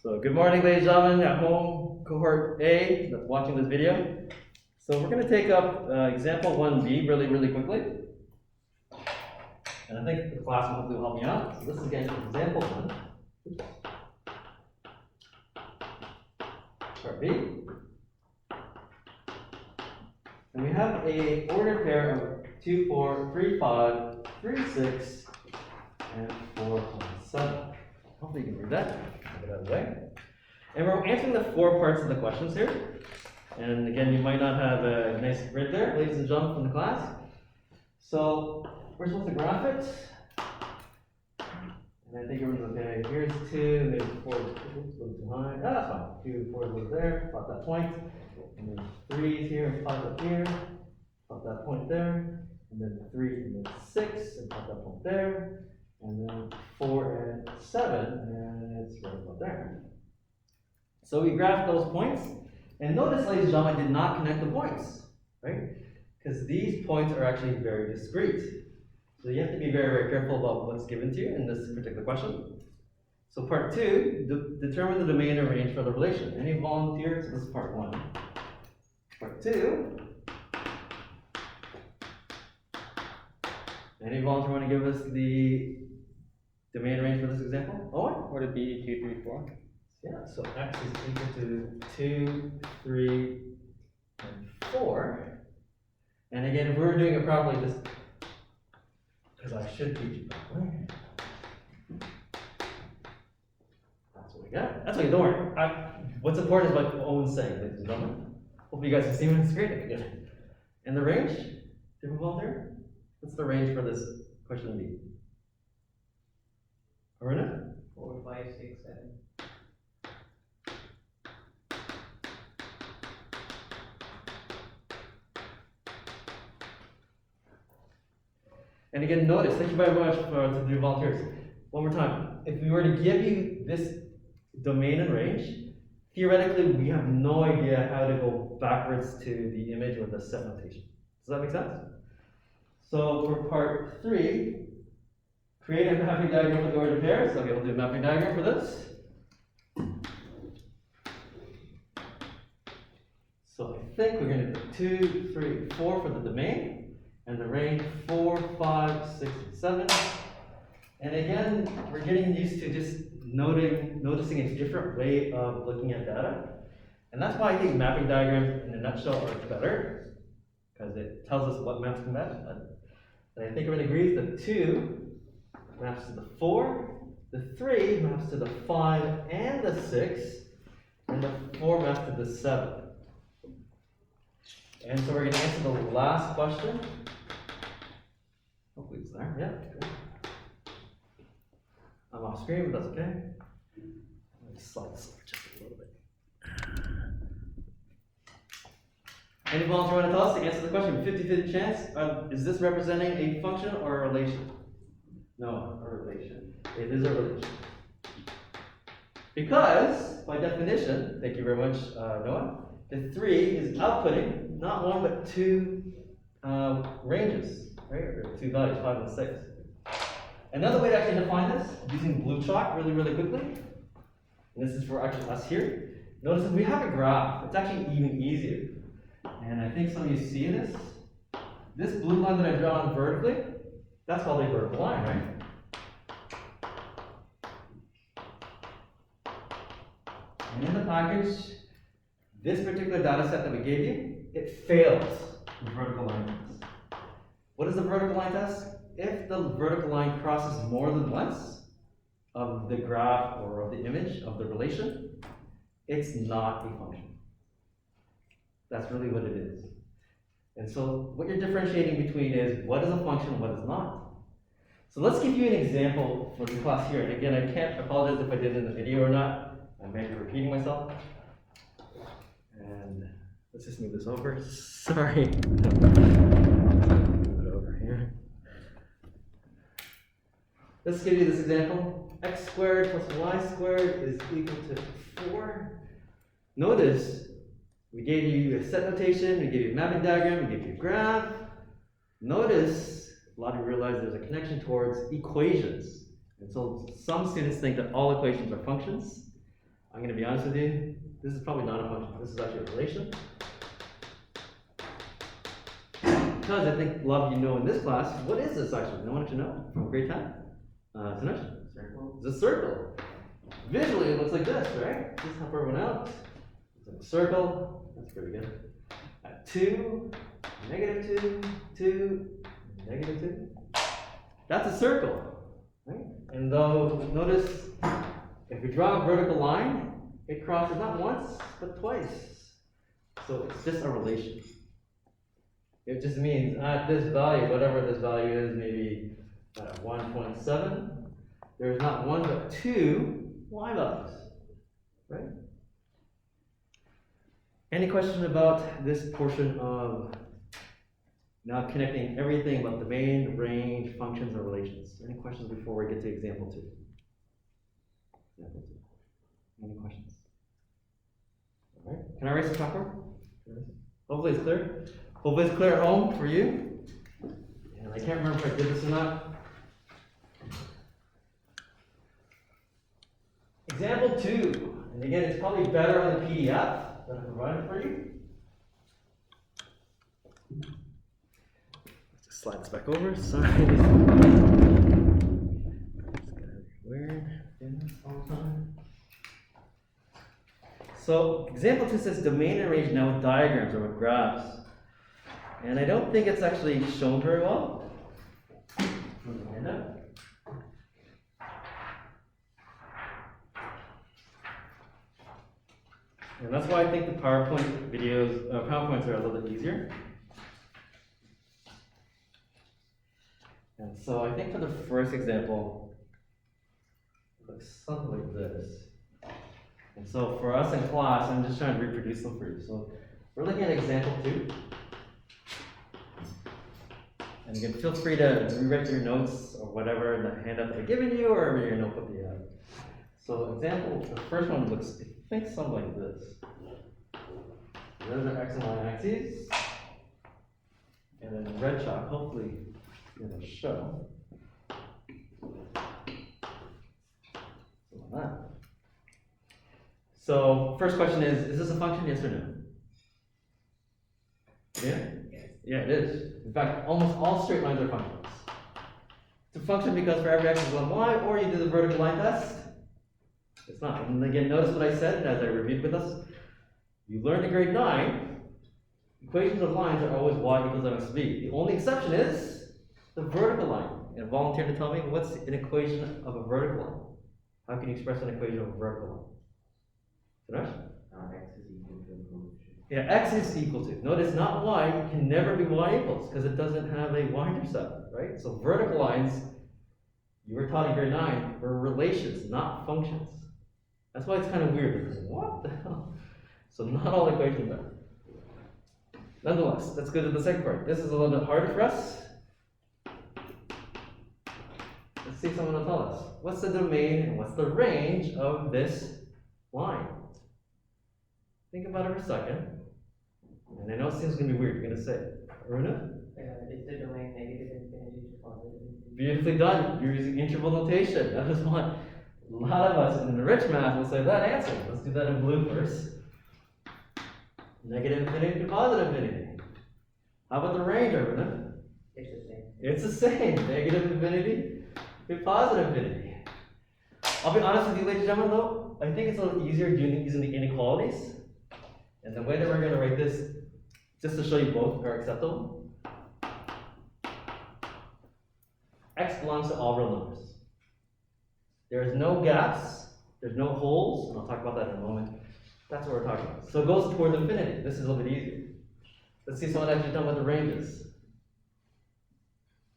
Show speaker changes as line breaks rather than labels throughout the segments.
So good morning, ladies and gentlemen, at home, cohort A that's watching this video. So we're going to take up example 1B really quickly. And I think the class will hopefully help me out. So this is again example 1. Part B. And we have a ordered pair of 2, 4, 3, 5, 3, 6, and 4, 7. Hopefully you can read that. Get it out of the way. And we're answering the 4 parts of the questions here. And again, you might not have a nice grid there, ladies and gentlemen, from the class. So we're supposed to graph it. And I think everyone's okay. Here's 2, maybe 4, oops, a little too high. Ah, that's fine. 2, 4 is over there, plot that point. And then 3 is here, and 5 up here. Plot that point there. And then 3 and then 6, and plot that point there. And then 4 and 7, and it's right about there. So we graphed those points, and notice, ladies and gentlemen, I did not connect the points, right? Because these points are actually very discrete. So you have to be very careful about what's given to you in this particular question. So part 2, determine the domain and range for the relation. Any volunteers? This is part 1. Part 2. Any volunteer want to give us the domain range for this example? Owen?
Would it be 2, 3, 4?
Yeah, so x is equal to 2, 3, and 4. And again, if we were doing it properly, just because I should teach it properly. That's what we got. That's okay, don't worry. What's important is what Owen's saying, ladies and gentlemen. Hope you guys can see me on the screen again. And the range? Different volunteer? What's the range for this question B? Aruna?
4, 5, 6, 7.
And again, notice, thank you very much for the volunteers. One more time. If we were to give you this domain and range, theoretically, we have no idea how to go backwards to the image with a set notation. Does that make sense? So for part 3, create a mapping diagram for the ordered pairs. Okay, we'll do a mapping diagram for this. So I think we're going to do 2, 3, 4 for the domain. And the range 4, 5, 6, and 7. And again, we're getting used to just noticing a different way of looking at data. And that's why I think mapping diagrams in a nutshell are better, because it tells us what maps can match. And I think everyone agrees the 2 maps to the 4, the 3 maps to the 5 and the 6, and the 4 maps to the 7. And so we're going to answer the last question. Hopefully it's there. Yeah, good. I'm off screen, but that's okay. Let me slide this over just a little bit. Any volunteer want to tell us to answer the question? 50-50 chance. Is this representing a function or a relation? No, a relation. It is a relation. Because, by definition, thank you very much, Noah, the 3 is outputting not 1 but 2 ranges, right? Or 2 values, 5 and 6. Another way to actually define this, using blue chalk really quickly, and this is for actually us here. Notice if we have a graph, it's actually even easier. And I think some of you see this. This blue line that I draw on vertically, that's called a vertical line, right? And in the package, this particular data set that we gave you, it fails the vertical line test. What is the vertical line test? If the vertical line crosses more than once of the graph or of the image of the relation, it's not a function. That's really what it is. And so what you're differentiating between is what is a function and what is not. So let's give you an example for the class here. And again, I can't apologize if I did it in the video or not. I may be repeating myself. And let's just move this over. Sorry. Move it over here. Let's give you this example. X squared plus y squared is equal to 4. Notice we gave you a set notation, we gave you a mapping diagram, we gave you a graph. Notice a lot of you realize there's a connection towards equations. And so some students think that all equations are functions. I'm gonna be honest with you, this is probably not a function, this is actually a relation. Because I think a lot of you know in this class, what is this actually? No one should know from grade 10? Dinesh?
Circle.
It's a circle. Visually, it looks like this, right? Just help everyone out. It's like a circle. That's pretty good. At 2, -2, 2, -2. That's a circle, right? And though, notice, if we draw a vertical line, it crosses not once, but twice. So it's just a relation. It just means at this value, whatever this value is, maybe 1.7, there's not one but two y values, right? Any question about this portion of now connecting everything about domain, range, functions, or relations? Any questions before we get to example 2? Any questions? All right, can I erase the chalkboard? Hopefully it's clear. Hopefully it's clear at home for you. And I can't remember if I did this or not. Example 2, and again, it's probably better on the PDF that I provided for you. Let's just slide this back over. Sorry. Where in this all the time? So, example 2 says domain and range now with diagrams or with graphs. And I don't think it's actually shown very well. And that's why I think the PowerPoint videos, PowerPoints are a little bit easier. And so I think for the first example, it looks something like this. And so for us in class, I'm just trying to reproduce them for you. So we're looking at example 2. And you can feel free to rewrite your notes or whatever in the handout that I've given you or your notebook that you have. So example, the first one looks, I think, something like this. Those are x and y axes. And then red chalk, hopefully it'll show. So that. So first question is this a function, yes or no? Yeah? Yeah, it is. In fact, almost all straight lines are functions. It's a function because for every x is 1 y, or you do the vertical line test. It's not. And again, notice what I said as I reviewed with us. You learned in grade 9, equations of lines are always y equals mx b. The only exception is the vertical line. And volunteer to tell me what's an equation of a vertical line. How can you express an equation of a vertical line? Dinesh?
X is equal to equation.
Yeah, x is equal to. Notice not y, it can never be y equals because it doesn't have a y-intercept, right? So vertical lines, you were taught in grade 9, were relations, not functions. That's why it's kind of weird. Because what the hell? So not all equations are. Nonetheless, let's go to the second part. This is a little bit harder for us. Let's see if someone will tell us. What's the domain and what's the range of this line? Think about it for a second. And I know it seems going to be weird. You're going to say it. Aruna?
Is the domain negative infinity to positive infinity?
Beautifully done. You're using interval notation. That is one. A lot of us in the rich math will say that answer. Let's do that in blue first. Negative infinity to positive infinity. How about the range, Aruna?
It's the same.
It's the same. Negative infinity to positive infinity. I'll be honest with you, ladies and gentlemen, though. I think it's a little easier using the inequalities. And the way that we're going to write this, just to show you both are acceptable. X belongs to all real numbers. There is no gaps, there's no holes, and I'll talk about that in a moment. That's what we're talking about. So it goes towards infinity. This is a little bit easier. Let's see someone actually tell me what the range is.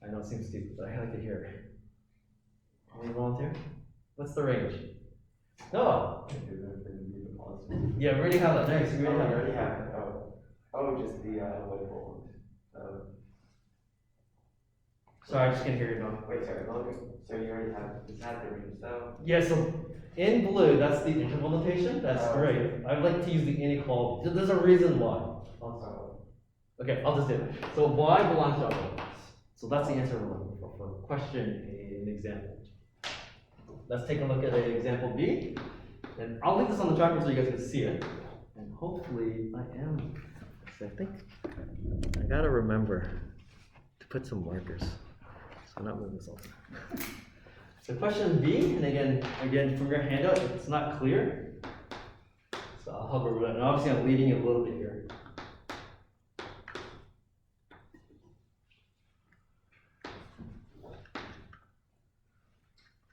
I know it seems stupid, but I like to hear it. Any volunteer? What's the range? No. Yeah, we already have that. Nice. We already have it.
Oh, just the what it called.
Sorry, I just can't hear you now.
Wait, sorry. So you already have the range though.
Yeah. So in blue, that's the interval notation. That's
Oh,
great.
okay.
I like to use the inequality. There's a reason why. Okay, I'll just do it. So y belongs to all numbers. So that's the answer we're looking for question A, an example. Let's take a look at example B. And I'll link this on the chalkboard so you guys can see it. And hopefully I am. So I think I gotta remember to put some markers. So I'm not moving this all the time. So question B, and again from your handout, it's not clear. So I'll hover with it. And obviously I'm leading you a little bit here.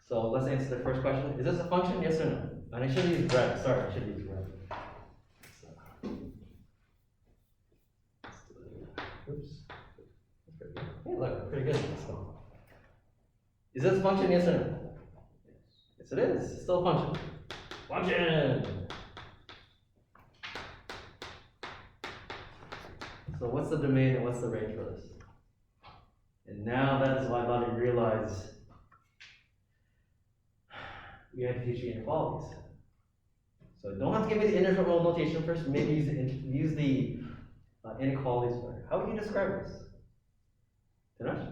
So let's answer the first question. Is this a function? Yes or no? And I should use red. Sorry, I should use red. So, oops. That's pretty good. Hey, look, pretty good. So, is this a function? Yes or no? Yes, it is. It's still a function. Function! So what's the domain and what's the range for this? And now that is why I thought you realize we have to teach you inequalities. So don't have to give me the integral notation first, maybe use the inequalities first. How would you describe this? Dinesh?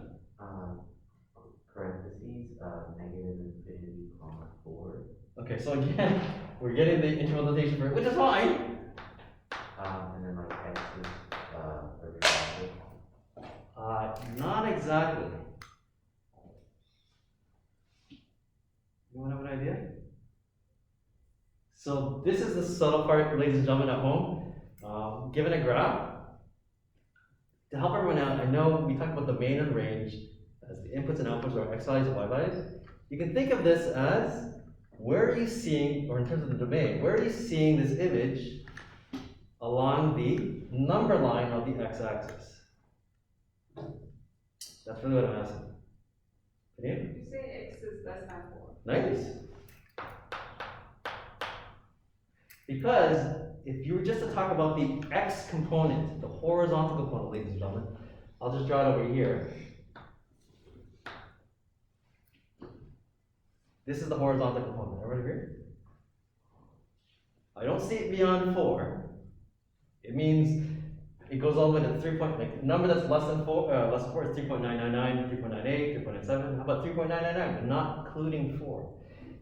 Parentheses, negative infinity, comma, 4.
Okay, so again, we're getting the integral notation first, which is fine.
And then like x is, every
Not exactly. Anyone have an idea? So this is the subtle part, ladies and gentlemen at home. Given a graph, to help everyone out, I know we talked about the main and range as the inputs and outputs or x values and y values. You can think of this as, where are you seeing, or in terms of the domain, where are you seeing this image along the number line of the x-axis? That's really what I'm asking. Can you?
You say x is less than 4.
Nice. Because if you were just to talk about the x component, the horizontal component, ladies and gentlemen, I'll just draw it over here. This is the horizontal component. Everybody agree? I don't see it beyond 4. It means it goes all the way to 3 point, like number that's less than 4 is 3.999, 3.98, 3.97. How about 3.999? But not including 4.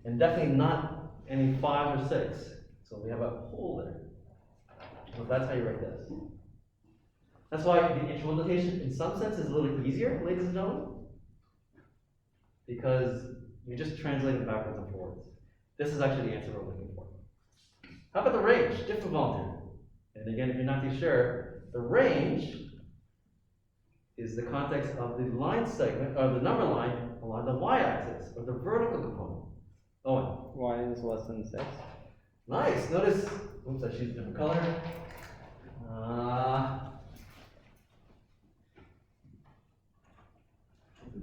And definitely not any 5 or 6. So we have a hole there. So that's how you write this. That's why the integral notation, in some sense, is a little easier, ladies and gentlemen, because you just translate it backwards and forwards. This is actually the answer we're looking for. How about the range? Different volunteer. And again, if you're not too sure, the range is the context of the line segment, or the number line along the y-axis, or the vertical component. Owen.
Y is less than 6.
Nice. Notice, oops, I choose a different color.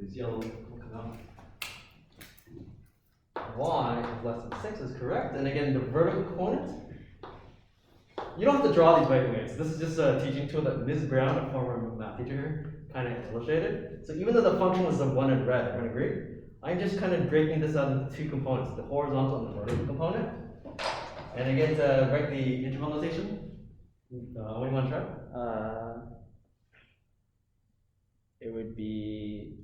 This yellow will come out. Y is less than 6 is correct. And again, the vertical component. You don't have to draw these by the way. So this is just a teaching tool that Ms. Brown, a former math teacher here, kind of illustrated. So even though the function was the one in red, everyone agree? I'm just kind of breaking this out into two components, the horizontal and the vertical component. And again, to write the integral notation, what do you want to try?
It would be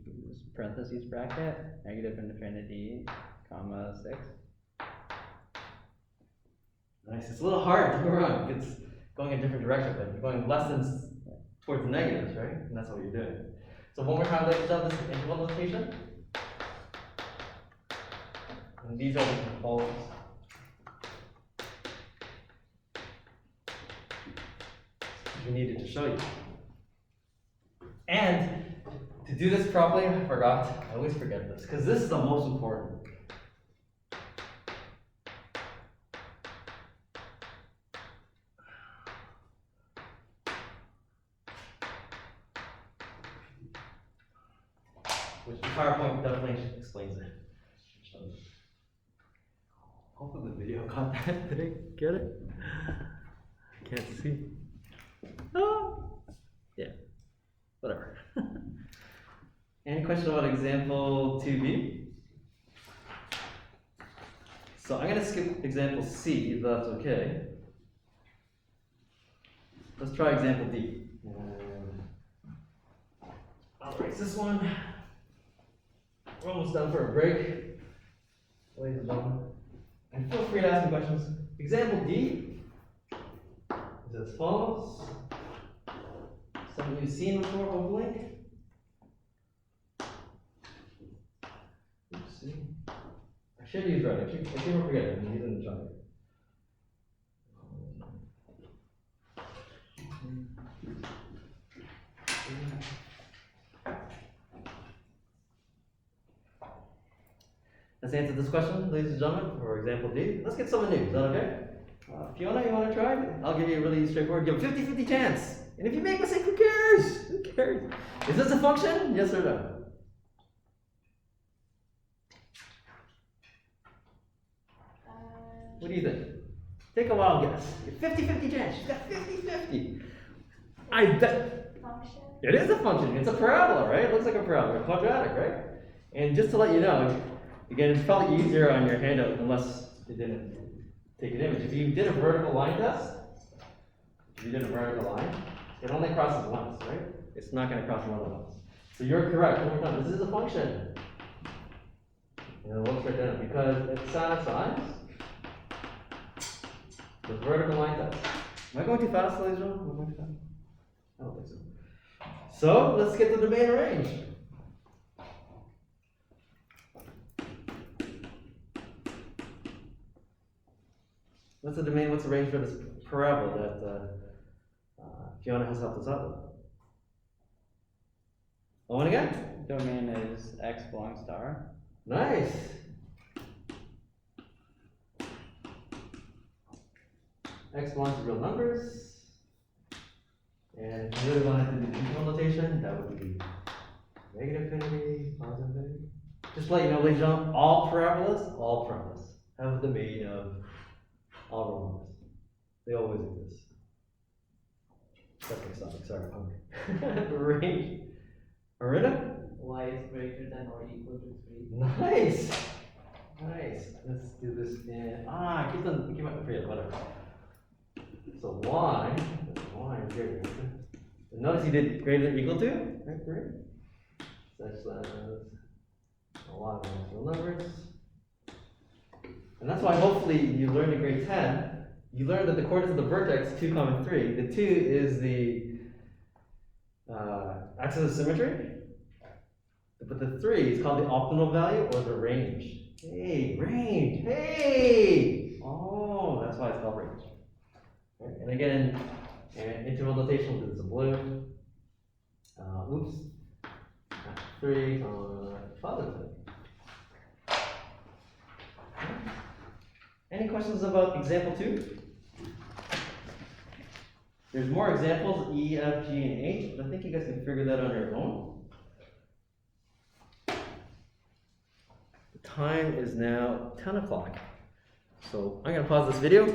parentheses bracket, negative infinity, comma 6.
Nice. It's a little hard to go around. It's going a different direction, but you're going less than towards the negatives, right? And that's what you're doing. So one more time, ladies and gentlemen, this is the integral notation. And these are the components. We needed to show you. And to do this properly, I forgot. I always forget this because this is the most important. Which the PowerPoint definitely explains it. Hopefully the video got that. Did it get it? I can't see. Oh, yeah, whatever. Any question about example 2B? So I'm going to skip example C, if that's okay. Let's try example D. I'll erase this one. We're almost done for a break, ladies and gentlemen. And feel free to ask me questions. Example D is as follows. Something you've seen before, hopefully. Let's see. I should use red. I keep forgetting. I'm using the chart. Let's answer this question, ladies and gentlemen, for example D. Let's get someone new. Is that okay? Fiona, you want to try? I'll give you a really straightforward, give a 50-50 chance. And if you make a mistake, who cares? Who cares? Is this a function? Yes or no? What do you think? Take a wild guess. 50-50 chance. She's got 50-50. I bet.
Function?
It is a function. It's a parabola, right? It looks like a parabola, quadratic, right? And just to let you know, again, it's probably easier on your handout unless you didn't take an image. If you did a vertical line test, it only crosses once, right? It's not going to cross more than once. So you're correct. One more time. This is a function. And it looks right down because it satisfies the vertical line test. Am I going too fast, ladies and gentlemen? Am I going too fast? I don't think so. So let's get to the domain range. What's the domain? What's the range for this parabola that Fiona has helped us out with? Oh, and again?
Domain is x belongs to R.
Nice. X belongs to real numbers. And if you really wanted to do the integral notation, that would be negative infinity, positive infinity. Just to let you know, ladies and gentlemen, all parabolas have the domain of all real numbers. They always exist. Except for something, sorry, I'm hungry. Range. Arina?
Y is greater than or equal to 3.
Nice! Nice. Let's do this in. I keep on forgetting, whatever. So y is greater than. Notice you did greater than or equal to, right? 3. Such that a lot of natural numbers. And that's why hopefully you learned in grade 10, you learned that the coordinates of the vertex 2, 3. The 2 is the axis of symmetry. But the 3 is called the optimal value or the range. Hey, range. Hey! Oh, that's why it's called range. Right? And again, interval notation, we'll do this in blue. Oops. 3, positive. Any questions about example 2? There's more examples, E, F, G, and H, but I think you guys can figure that on your own. The time is now 10 o'clock. So I'm going to pause this video.